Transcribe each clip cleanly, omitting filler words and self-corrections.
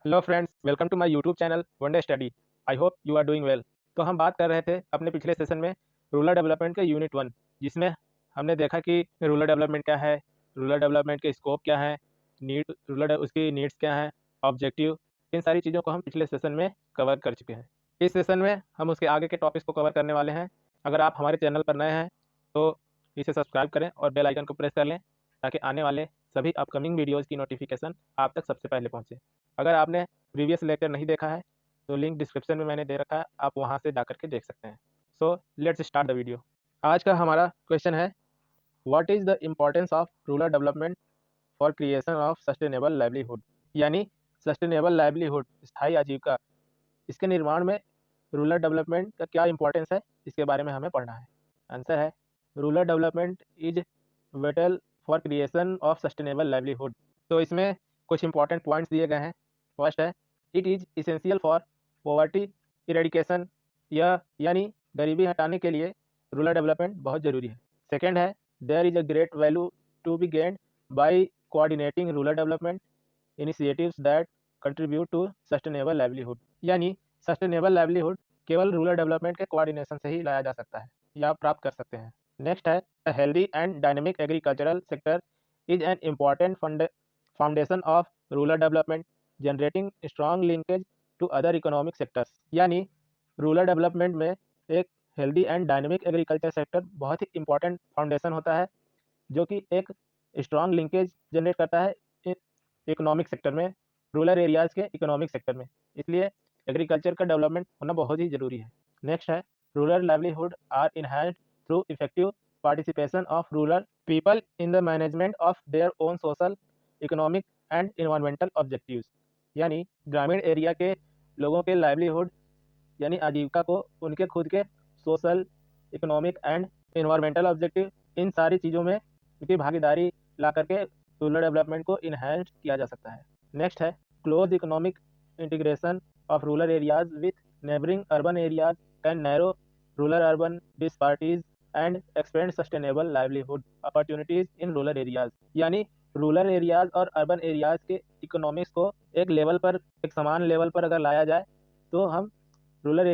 Hello friends, welcome to my YouTube channel one day study. I hope you are doing well. तो हम बात कर रहे थे अपने पिछले सेशन में रूरल डेवलपमेंट के यूनिट 1, जिसमें हमने देखा कि रूरल डेवलपमेंट क्या है, रूरल डेवलपमेंट के स्कोप क्या है, उसकी नीड्स क्या है, ऑब्जेक्टिव। इन सारी चीज़ों को हम पिछले सेशन में कवर कर चुके हैं। इस सेशन में हम उसके आगे के टॉपिक्स को कवर करने वाले हैं। अगर आप हमारे चैनल पर नए हैं तो इसे सब्सक्राइब करें और बेल आइकन को प्रेस कर लें, ताकि आने वाले सभी अपकमिंग वीडियोज़ की नोटिफिकेशन आप तक सबसे पहले पहुँचे। अगर आपने प्रीवियस लेक्चर नहीं देखा है तो लिंक डिस्क्रिप्शन में मैंने दे रखा है, आप वहाँ से जाकर के देख सकते हैं। So let's start the video. आज का हमारा क्वेश्चन है, what is the importance of rural development for creation of sustainable livelihood. यानी सस्टेनेबल लाइवलीहुड, स्थायी आजीविका, इसके निर्माण में रूरल डेवलपमेंट का क्या इंपॉर्टेंस है, इसके बारे में हमें पढ़ना है। आंसर है, rural development is whittle for creation of sustainable livelihood. तो इसमें कुछ इंपॉर्टेंट पॉइंट्स दिए गए हैं। फर्स्ट है, it is essential for poverty eradication, या यानी गरीबी हटाने के लिए रूरल डेवलपमेंट बहुत ज़रूरी है। सेकेंड है, there is a great value to be gained by coordinating rural development initiatives that contribute to sustainable livelihood. यानी सस्टेनेबल लाइवलीहुड केवल रूरल डेवलपमेंट के कोऑर्डिनेशन से ही लाया जा सकता है या प्राप्त कर सकते हैं। नेक्स्ट है, a healthy and dynamic agricultural sector is an important foundation of rural development, generating strong linkage to other economic sectors। यानी रूरल डेवलपमेंट में एक healthy and dynamic agriculture sector बहुत ही इंपॉर्टेंट फाउंडेशन होता है, जो कि एक स्ट्रॉन्ग लिंकेज जनरेट करता है इकोनॉमिक सेक्टर में, रूरल एरियाज़ के इकोनॉमिक सेक्टर में। इसलिए एग्रीकल्चर का डेवलपमेंट होना बहुत ही ज़रूरी है। नेक्स्ट है, rural livelihood are enhanced through effective participation of rural people in the management of their own social, economic and environmental objectives। यानी ग्रामीण एरिया के लोगों के लाइवलीहुड यानी आजीविका को उनके खुद के social, economic and environmental objective, इन सारी चीज़ों में उनकी भागीदारी ला करके रूरल डेवलपमेंट को इन्हेंस किया जा सकता है। नेक्स्ट है, close economic integration of rural areas with neighbouring urban areas can narrow rural urban disparities and expand sustainable livelihood opportunities in rural areas. यानी रूरल एरियाज और अर्बन एरियाज के economics को एक लेवल पर, एक समान लेवल पर अगर लाया जाए तो हम रूरल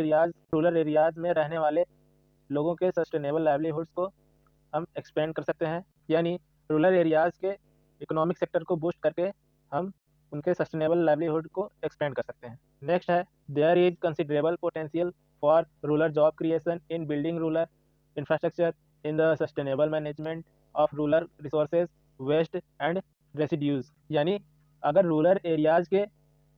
एरियाज में रहने वाले लोगों के सस्टेनेबल लाइवलीहुड्स को हम एक्सपेंड कर सकते हैं। यानी रूरल एरियाज के इकोनॉमिक सेक्टर को बूस्ट करके हम उनके सस्टेनेबल लाइवलीहुड को एक्सपेंड कर सकते हैं। नेक्स्ट है, there is considerable potential for rural job creation in building rural infrastructure in the sustainable management of rural resources, waste and residues. यानी अगर रूरल एरियाज के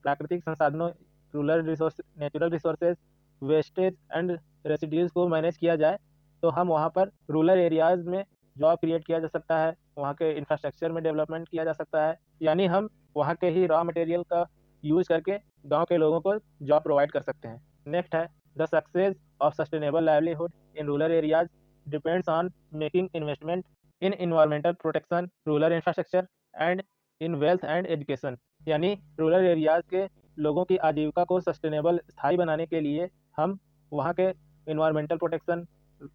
प्राकृतिक संसाधनों, natural resources, wastage and residues को मैनेज किया जाए तो हम वहाँ पर रूरल एरियाज में जॉब क्रिएट किया जा सकता है, वहाँ के इंफ्रास्ट्रक्चर में डेवलपमेंट किया जा सकता है। यानी हम वहाँ के ही रॉ मटेरियल का यूज़ करके गांव के लोगों को जॉब प्रोवाइड कर सकते हैं। नेक्स्ट है, the success of sustainable livelihood in rural areas depends on making investment in environmental protection, rural infrastructure and in wealth and education. यानी रूरल एरियाज के लोगों की आजीविका को सस्टेनेबल, स्थायी बनाने के लिए हम वहाँ के environmental protection,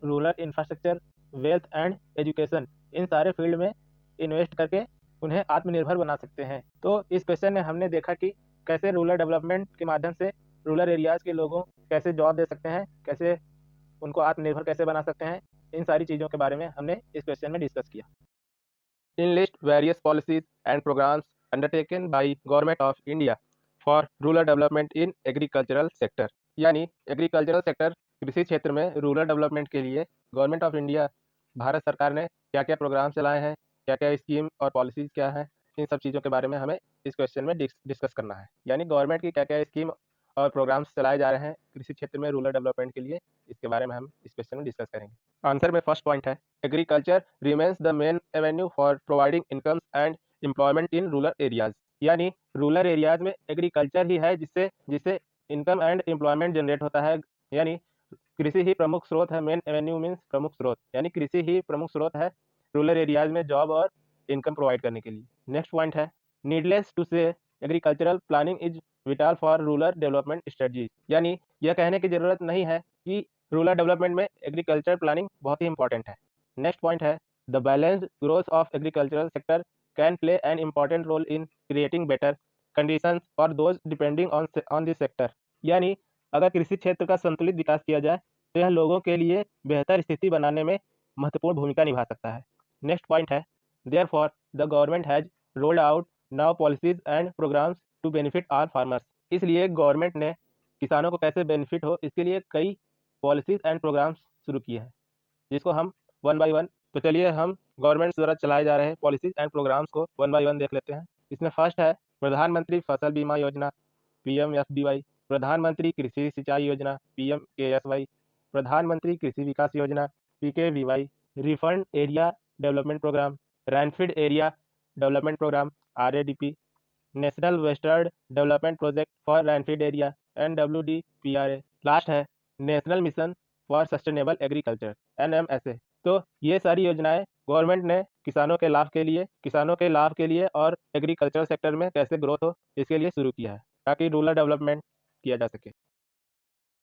rural infrastructure, wealth and education, इन सारे फील्ड में इन्वेस्ट करके उन्हें आत्मनिर्भर बना सकते हैं। तो इस क्वेश्चन में हमने देखा कि कैसे रूरल डेवलपमेंट के माध्यम से रूरल एरियाज़ के लोगों कैसे जॉब दे सकते हैं, कैसे उनको आत्मनिर्भर कैसे बना सकते हैं, इन सारी चीज़ों के बारे में हमने इस क्वेश्चन में डिस्कस किया। Enlist various policies and programs undertaken by Government of India for rural development in agricultural sector। यानी एग्रीकल्चरल सेक्टर, कृषि क्षेत्र में रूरल डेवलपमेंट के लिए गवर्नमेंट ऑफ इंडिया, भारत सरकार ने क्या क्या प्रोग्राम चलाए हैं, क्या क्या स्कीम और पॉलिसीज़ क्या हैं, इन सब चीज़ों के बारे में हमें इस क्वेश्चन में डिस्कस करना है। यानी गवर्नमेंट की क्या क्या स्कीम और प्रोग्राम्स चलाए जा रहे हैं कृषि क्षेत्र में रूरल डेवलपमेंट के लिए, इसके बारे में हम इस क्वेश्चन में डिस्कस करेंगे। आंसर में फर्स्ट पॉइंट है, agriculture remains the main Avenue for providing incomes and employment in rural areas. यानी रूरल एरियाज में एग्रीकल्चर ही है जिससे जिससे इनकम एंड एम्प्लॉयमेंट जनरेट होता है। यानी कृषि ही प्रमुख स्रोत है, मेन एवेन्यू मीन्स प्रमुख स्रोत, यानी कृषि ही प्रमुख स्रोत है रूरल एरियाज में जॉब और इनकम प्रोवाइड करने के लिए। नेक्स्ट पॉइंट है, needless to say agricultural planning is vital for rural development strategy. यानी यह कहने की जरूरत नहीं है कि रूरल डेवलपमेंट में एग्रीकल्चर प्लानिंग बहुत ही इंपॉर्टेंट है। नेक्स्ट पॉइंट है, the balanced growth of agricultural sector can play an important role in creating better conditions for those depending on this sector. यानी अगर कृषि क्षेत्र का संतुलित विकास किया जाए तो यह लोगों के लिए बेहतर स्थिति बनाने में महत्वपूर्ण भूमिका निभा सकता है। नेक्स्ट पॉइंट है, therefore the government has rolled out now policies and programmes to benefit all farmers. इसलिए गवर्नमेंट ने किसानों को कैसे बेनिफिट हो इसके लिए कई पॉलिसीज एंड प्रोग्राम्स शुरू किए हैं, जिसको हम वन बाय वन, तो चलिए हम गवर्नमेंट द्वारा चलाए जा रहे पॉलिसीज एंड प्रोग्राम्स को वन बाय वन देख लेते हैं। इसमें फर्स्ट है प्रधानमंत्री फसल बीमा योजना PMFBY, प्रधानमंत्री कृषि सिंचाई योजना PMKSY, प्रधानमंत्री कृषि विकास योजना PKVY, rainfed area development programme, rainfed area development programme RADP, national western development project for rainfed area NWDPRA। Last है national mission for sustainable agriculture NMSA। तो ये सारी योजनाएं गवर्नमेंट ने किसानों के लाभ के लिए और एग्रीकल्चर सेक्टर में कैसे ग्रोथ हो इसके लिए शुरू किया है ताकि रूरल डेवलपमेंट किया जा सके।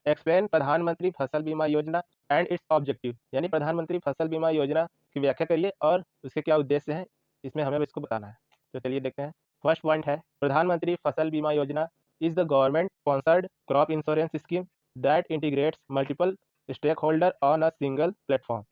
एक्सप्लेन प्रधानमंत्री फसल बीमा योजना एंड इट्स ऑब्जेक्टिव, यानी प्रधानमंत्री फसल बीमा योजना की व्याख्या करिए और उसके क्या उद्देश्य हैं, इसमें हमें इसको बताना है। तो चलिए देखते हैं। फर्स्ट पॉइंट है प्रधानमंत्री Fasal Bima Yojana is the government sponsored crop insurance scheme that integrates multiple stakeholder on a single platform.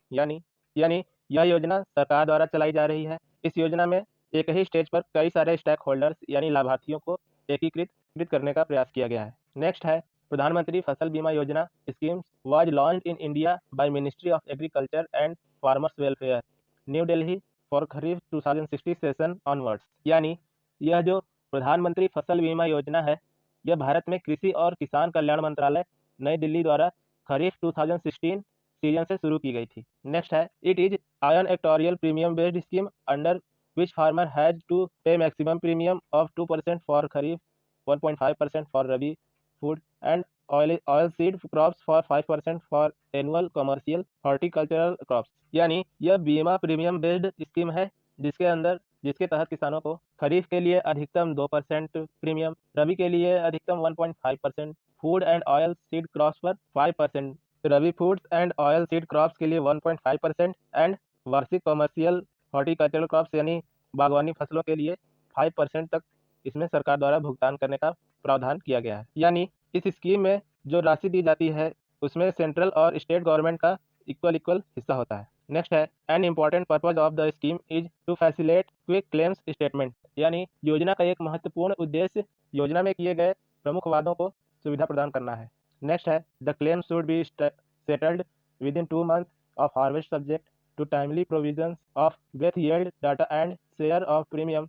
यानी यह योजना सरकार द्वारा चलाई जा रही है। इस योजना में एक ही स्टेज पर कई सारे स्टेक होल्डर्स यानी लाभार्थियों को एकीकृत करने का प्रयास किया गया है। नेक्स्ट है प्रधानमंत्री फसल बीमा योजना scheme was launched in India by ministry of agriculture and farmers welfare, new Delhi for kharif 2060 session onwards. यानी यह जो प्रधानमंत्री फसल बीमा योजना है यह भारत में कृषि और किसान कल्याण मंत्रालय नई दिल्ली द्वारा खरीफ 2016 सीजन से शुरू की गई थी। नेक्स्ट है it is an actuarial premium based scheme under which farmer has to pay maximum premium of 2% for kharif, 1.5% for rabi food and oil seed crops for 5% for annual commercial horticultural crops। यानी यह बीमा premium based scheme है जिसके तहत किसानों को खरीफ के लिए अधिकतम 2% प्रीमियम, रबी के लिए अधिकतम 1.5%, food and oil seed crops पर 5%, rabi foods and oil seed crops के लिए 1.5% एंड वार्षिक कमर्शियल हॉर्टिकल्चरल क्रॉप्स यानी बागवानी फसलों के लिए 5% तक इसमें सरकार द्वारा भुगतान करने का प्रावधान किया गया है। यानी इस स्कीम में जो राशि दी जाती है उसमें सेंट्रल और स्टेट गवर्नमेंट का इक्वल हिस्सा होता है। नेक्स्ट है an important purpose of the scheme is to facilitate quick claims statement. यानी योजना का एक महत्वपूर्ण उद्देश्य योजना में किए गए प्रमुख वादों को सुविधा प्रदान करना है। नेक्स्ट है the claim should be settled within 2 months of harvest subject to timely provisions of growth yield data and share of premium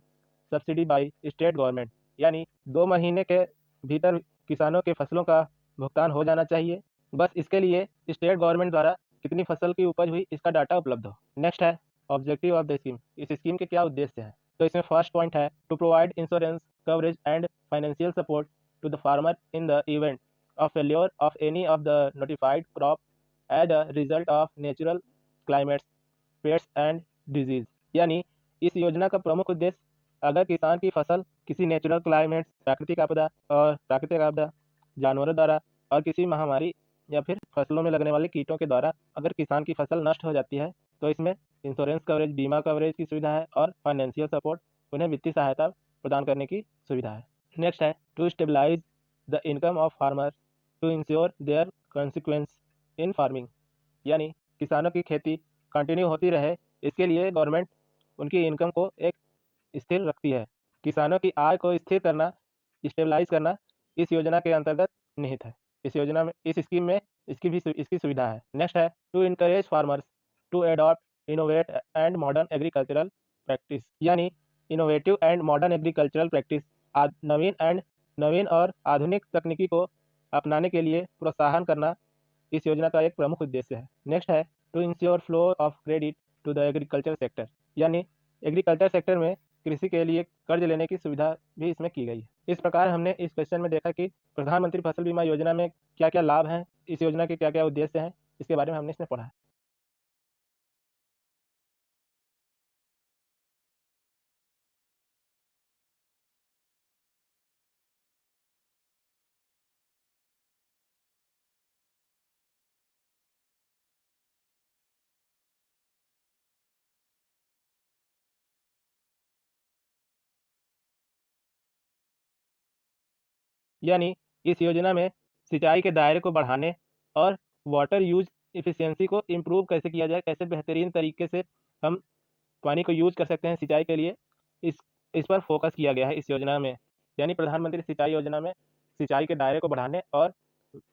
subsidy by state government. यानी 2 महीने के भीतर किसानों के फसलों का भुगतान हो जाना चाहिए, बस इसके लिए स्टेट गवर्नमेंट द्वारा कितनी फसल की उपज हुई इसका डाटा उपलब्ध हो। नेक्स्ट है ऑब्जेक्टिव ऑफ द स्कीम, इस स्कीम के क्या उद्देश्य हैं। तो इसमें फर्स्ट पॉइंट है to provide insurance coverage and financial support to the farmer in the event of failure of any of the notified crop as a result of natural climates, pests and disease. यानी इस योजना का प्रमुख उद्देश्य अगर किसान की फसल किसी नेचुरल क्लाइमेट, प्राकृतिक आपदा, जानवरों द्वारा और किसी महामारी या फिर फसलों में लगने वाले कीटों के द्वारा अगर किसान की फसल नष्ट हो जाती है तो इसमें इंश्योरेंस कवरेज, बीमा कवरेज की सुविधा है और फाइनेंशियल सपोर्ट, उन्हें वित्तीय सहायता प्रदान करने की सुविधा है। नेक्स्ट है to stabilise the income of farmer to ensure their consequence in farming. यानी किसानों की खेती कंटिन्यू होती रहे इसके लिए गवर्नमेंट उनकी इनकम को एक स्थिर रखती है। किसानों की आय को स्थिर करना, स्टेबलाइज करना इस योजना के अंतर्गत निहित है। इस स्कीम में इसकी सुविधा है। नेक्स्ट है to encourage farmers to adopt innovate and modern agricultural practice. यानी innovative and modern agricultural practice, नवीन और आधुनिक तकनीकी को अपनाने के लिए प्रोत्साहन करना इस योजना का एक प्रमुख उद्देश्य है। नेक्स्ट है to ensure flow of credit to the agriculture sector. यानी एग्रीकल्चर सेक्टर में कृषि के लिए कर्ज लेने की सुविधा भी इसमें की गई है। इस प्रकार हमने इस क्वेश्चन में देखा कि प्रधानमंत्री फसल बीमा योजना में क्या क्या लाभ हैं, इस योजना के क्या क्या उद्देश्य हैं, इसके बारे में हमने इसमें पढ़ा है। यानी इस योजना में सिंचाई के दायरे को बढ़ाने और वाटर यूज एफिशिएंसी को इम्प्रूव कैसे किया जाए, कैसे बेहतरीन तरीके से हम पानी को यूज कर सकते हैं सिंचाई के लिए, इस इस पर फोकस किया गया है इस योजना में। यानी प्रधानमंत्री सिंचाई योजना में सिंचाई के दायरे को बढ़ाने और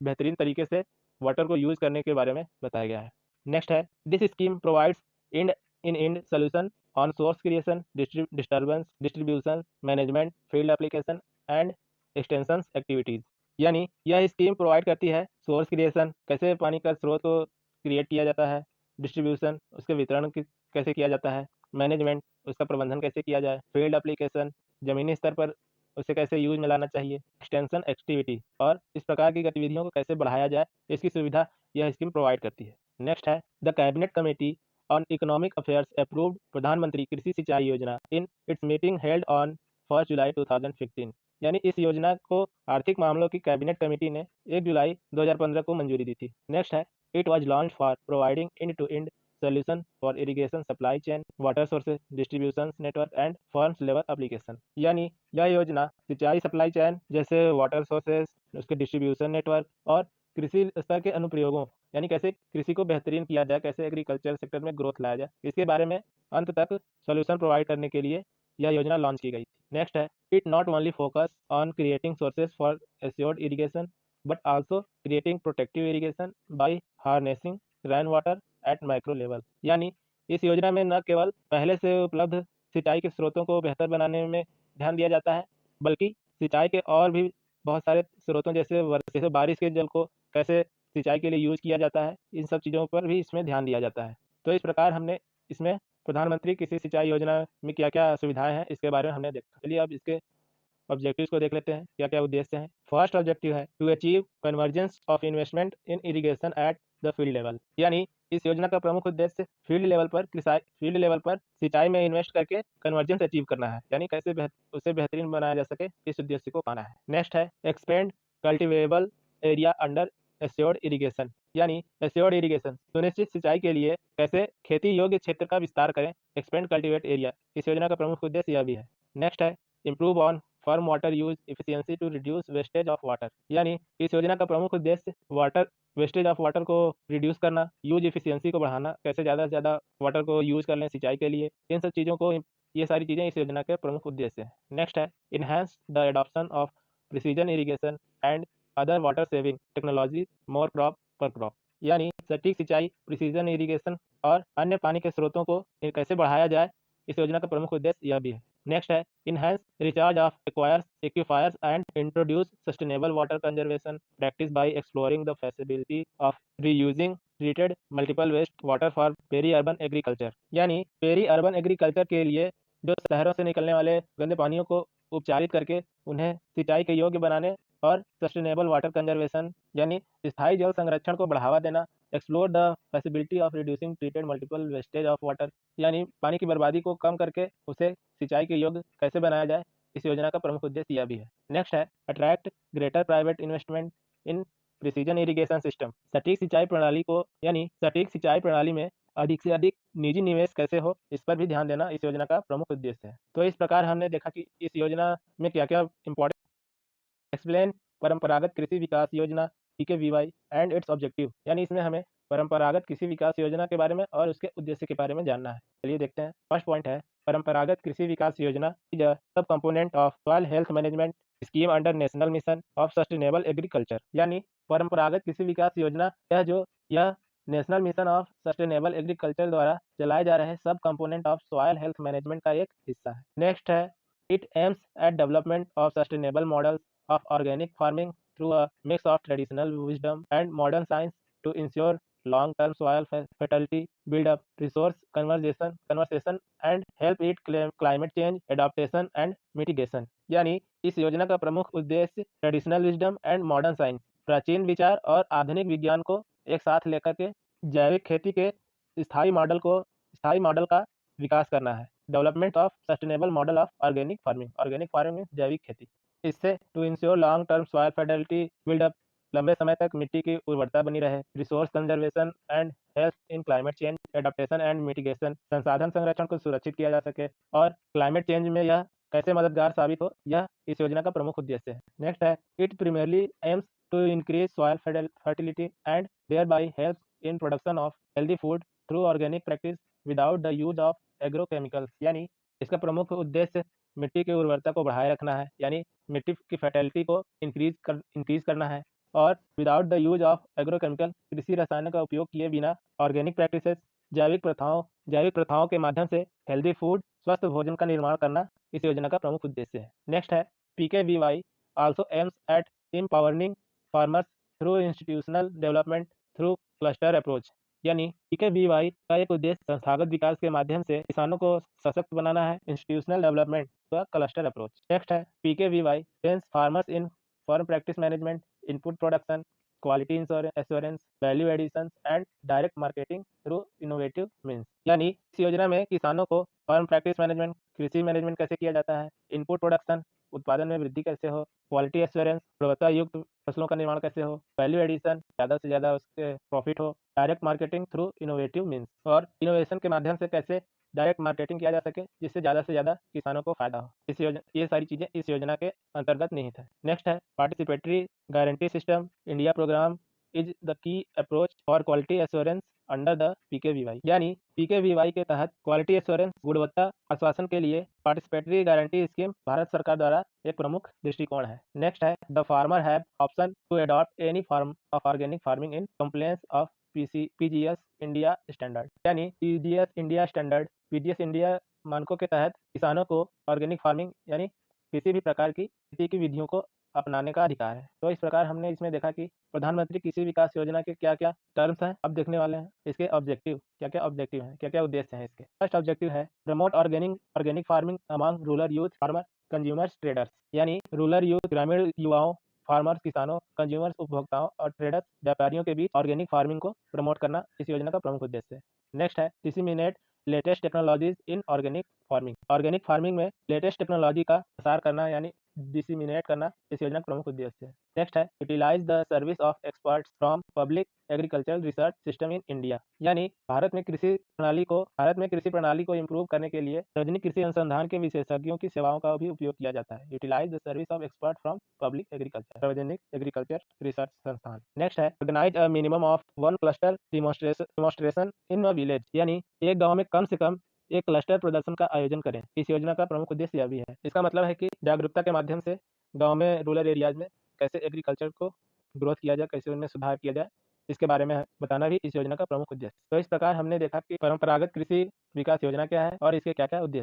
बेहतरीन तरीके से वाटर को यूज करने के बारे में बताया गया है। नेक्स्ट है, this scheme provides end in end solution on source creation, disturbance, distribution, management, field application and extension activities. यानी यह स्कीम प्रोवाइड करती है सोर्स क्रिएशन, कैसे पानी का स्रोत को क्रिएट किया जाता है, डिस्ट्रीब्यूशन, उसके वितरण कैसे किया जाता है, मैनेजमेंट, उसका प्रबंधन कैसे किया जाए, फील्ड एप्लीकेशन, ज़मीनी स्तर पर उसे कैसे यूज में लाना चाहिए, एक्सटेंशन एक्टिविटी, और इस प्रकार की गतिविधियों को कैसे बढ़ाया जाए, इसकी सुविधा यह स्कीम प्रोवाइड करती है। नेक्स्ट है, the cabinet committee on economic affairs approved प्रधानमंत्री कृषि सिंचाई योजना in its meeting held on 1 जुलाई 2015। यानी इस योजना को आर्थिक मामलों की कैबिनेट कमेटी ने 1 जुलाई 2015 को मंजूरी दी थी। नेक्स्ट है, it was launch for providing end to end solution for irrigation supply chain, water sources, distribution network and farms level application। यानी यह योजना सिंचाई सप्लाई चैन जैसे वाटर सोर्सेस, उसके डिस्ट्रीब्यूशन नेटवर्क और कृषि स्तर के अनुप्रयोगों, यानी कैसे कृषि को बेहतरीन किया जाए, कैसे एग्रीकल्चर सेक्टर में ग्रोथ लाया जाए, इसके बारे में अंत तक सोल्यूशन प्रोवाइड करने के लिए यह योजना लॉन्च की गई थी। नेक्स्ट है, it not only focus on creating sources for assured irrigation but also creating protective irrigation by harnessing rain water at micro level. यानी इस योजना में न केवल पहले से उपलब्ध सिंचाई के स्रोतों को बेहतर बनाने में ध्यान दिया जाता है, बल्कि सिंचाई के और भी बहुत सारे स्रोतों जैसे बारिश के जल को कैसे सिंचाई के लिए यूज किया जाता है, इन सब चीज़ों पर भी इसमें ध्यान दिया जाता है। तो इस प्रकार हमने इसमें प्रधानमंत्री कृषि सिंचाई योजना में क्या क्या सुविधाएं हैं इसके बारे में हमने देखा। चलिए अब इसके ऑब्जेक्टिव्स को देख लेते हैं, क्या क्या उद्देश्य हैं। फर्स्ट ऑब्जेक्टिव है to achieve convergence of investment in irrigation at the field level. यानी इस योजना का प्रमुख उद्देश्य फील्ड लेवल पर सिंचाई में इन्वेस्ट करके कन्वर्जेंस अचीव करना है, यानी कैसे उसे बेहतरीन बनाया जा सके, इस उद्देश्य को पाना है। नेक्स्ट है expand cultivable area under assured irrigation. यानी एश्योर्ड इरिगेशन सुनिश्चित सिंचाई के लिए कैसे खेती योग्य क्षेत्र का विस्तार करें, एक्सपेंड कल्टिवेट एरिया, इस योजना का प्रमुख उद्देश्य यह भी है। नेक्स्ट है improve on farm water use efficiency to reduce wastage of water. यानी इस योजना का प्रमुख उद्देश्य वाटर वेस्टेज ऑफ वाटर को रिड्यूस करना, यूज एफिशिएंसी को बढ़ाना, कैसे ज़्यादा से ज़्यादा वाटर को यूज कर लें सिंचाई के लिए, इन सब चीज़ों को, ये सारी चीज़ें इस योजना के प्रमुख उद्देश्य हैं। नेक्स्ट है enhance the adoption of precision irrigation and other water saving technology more crop पर क्रॉप। यानी सटीक सिंचाई, प्रिसीजन इरीगेशन और अन्य पानी के स्रोतों को कैसे बढ़ाया जाए, इस योजना का प्रमुख उद्देश्य यह भी है। नेक्स्ट है enhance recharge of aquifers and introduce sustainable water conservation practice by exploring the facility of reusing treated multiple waste water for peri urban agriculture. यानी पेरी अर्बन एग्रीकल्चर के लिए जो शहरों से निकलने वाले गंदे पानियों को उपचारित करके उन्हें सिंचाई के योग्य बनाने और सस्टेनेबल वाटर कंजर्वेशन यानी स्थायी जल संरक्षण को बढ़ावा देना, explore the facility of reducing treated multiple wastage of water, यानी पानी की बर्बादी को कम करके उसे सिंचाई के योग्य कैसे बनाया जाए, इस योजना का प्रमुख उद्देश्य यह भी है। नेक्स्ट है अट्रैक्ट ग्रेटर प्राइवेट इन्वेस्टमेंट इन प्रिसीजन इरिगेशन सिस्टम। सटीक सिंचाई प्रणाली में अधिक से अधिक निजी निवेश कैसे हो, इस पर भी ध्यान देना इस योजना का प्रमुख उद्देश्य है। तो इस प्रकार हमने देखा कि इस योजना में क्या क्या इंपॉर्टेंट एक्सप्लेन परंपरागत कृषि विकास योजना PKVY एंड इट्स ऑब्जेक्टिव। यानी इसमें हमें परंपरागत कृषि विकास योजना के बारे में और उसके उद्देश्य के बारे में जानना है। चलिए देखते हैं। फर्स्ट पॉइंट है परंपरागत कृषि विकास योजना इज अ सब component of soil health management scheme under national mission of sustainable agriculture. यानी परंपरागत कृषि विकास योजना यह national mission of sustainable agriculture द्वारा चलाए जा रहे सब component of soil health management का एक हिस्सा है। नेक्स्ट है it aims at development of sustainable models of organic farming through a mix of traditional wisdom and modern science to ensure long-term soil fertility, build up resource conservation and help it climate change adaptation and mitigation। यानी इस योजना का प्रमुख उद्देश्य traditional wisdom and modern science, प्राचीन विचार और आधुनिक विज्ञान को एक साथ लेकर के जैविक खेती के स्थायी मॉडल का विकास करना है। Development of sustainable model of organic farming जैविक खेती, इससे to ensure long term soil fertility buildup, लंबे समय तक मिट्टी की उर्वरता बनी रहे, resource conservation and help in climate change adaptation and mitigation, संसाधन संरक्षण को सुरक्षित किया जा सके और क्लाइमेट चेंज में यह कैसे मददगार साबित हो, यह इस योजना का प्रमुख उद्देश्य है। नेक्स्ट है, it primarily aims to increase soil fertility and thereby helps in production of healthy food through organic practice without the use of agrochemicals। यानी इसका प्रमुख उद्देश्य मिट्टी की उर्वरता को बढ़ाए रखना है, यानी मिट्टी की फर्टिलिटी को इंक्रीज करना है, और without the use of agrochemical, कृषि रसायनों का उपयोग किए बिना ऑर्गेनिक प्रैक्टिसेस, जैविक प्रथाओं के माध्यम से हेल्दी फूड, स्वस्थ भोजन का निर्माण करना इस योजना का प्रमुख उद्देश्य है। नेक्स्ट है, PKVY also aims at empowering farmers through institutional development through cluster approach। यानी PKVY का एक उद्देश्य संस्थागत विकास के माध्यम से किसानों को सशक्त बनाना है, इंस्टीट्यूशनल डेवलपमेंट व क्लस्टर अप्रोच। नेक्स्ट है, PKVY trains farmers in farm practice management, input production, quality assurance, value additions and direct marketing through innovative means। यानी इस योजना में किसानों को फार्म प्रैक्टिस मैनेजमेंट, कृषि मैनेजमेंट कैसे किया जाता है, इनपुट प्रोडक्शन, उत्पादन में वृद्धि कैसे हो, क्वालिटी एश्योरेंस, गुणवत्ता युक्त फसलों का निर्माण कैसे हो, वैल्यू एडिशन, ज़्यादा से ज़्यादा उसके प्रॉफिट हो, direct marketing through innovative means, और इनोवेशन के माध्यम से कैसे डायरेक्ट मार्केटिंग किया जा सके जिससे ज़्यादा से ज़्यादा किसानों को फायदा हो। इस योजना, ये सारी चीज़ें इस योजना के अंतर्गत निहित है। नेक्स्ट है, participatory guarantee system India programme is the key approach for quality assurance under the PKVY। यानी PKVY के तहत क्वालिटी एश्योरेंस, गुणवत्ता आश्वासन के लिए पार्टिसिपेटरी गारंटी स्कीम भारत सरकार द्वारा एक प्रमुख दृष्टिकोण है। नेक्स्ट है, the farmer have option to adopt any form of organic farming in compliance of PGS India standard. यानी PGS इंडिया मानकों के तहत किसानों को ऑर्गेनिक फार्मिंग यानी किसी भी प्रकार की खेती की विधियों को अपनाने का अधिकार है। तो इस प्रकार हमने इसमें देखा कि प्रधानमंत्री कृषि विकास योजना के क्या क्या टर्म्स हैं, अब देखने वाले हैं। इसके ऑब्जेक्टिव क्या क्या उद्देश्य हैं इसके। फर्स्ट ऑब्जेक्टिव है, promote organic farming among rural youth, farmer, consumers, traders. यानी रूरल यूथ, ग्रामीण युवाओं, फार्मर्स किसानों, कंज्यूमर्स उपभोक्ताओं और ट्रेडर्स व्यापारियों के बीच ऑर्गेनिक फार्मिंग को प्रमोट करना इस योजना का प्रमुख उद्देश्य है। नेक्स्ट है, disseminate latest technologies in organic farming. Organic farming में लेटेस्ट टेक्नोलॉजी का प्रसार करना यानी डिसिमिनेट करना इस योजना का प्रमुख उद्देश्य है। नेक्स्ट है, utilise the service of experts from public agricultural research system in India. यानी भारत में कृषि प्रणाली को इम्प्रूव करने के लिए सार्वजनिक कृषि अनुसंधान के विशेषज्ञों की सेवाओं का भी उपयोग किया जाता है। Utilise the service of expert from public agriculture, सार्वजनिक एग्रीकल्चर रिसर्च संस्थान। नेक्स्ट है, organise a minimum of 1 cluster demonstration in a village. यानी एक गाँव में कम से कम एक क्लस्टर प्रदर्शन का आयोजन करें। इस योजना का प्रमुख उद्देश्य यह भी है। इसका मतलब है कि जागरूकता के माध्यम से गांव में, रूरल एरियाज में कैसे एग्रीकल्चर को ग्रोथ किया जाए, कैसे उनमें सुधार किया जाए, इसके बारे में बताना भी इस योजना का प्रमुख उद्देश्य। तो इस प्रकार हमने देखा कि परंपरागत कृषि विकास योजना क्या है और इसके क्या क्या उद्देश्य।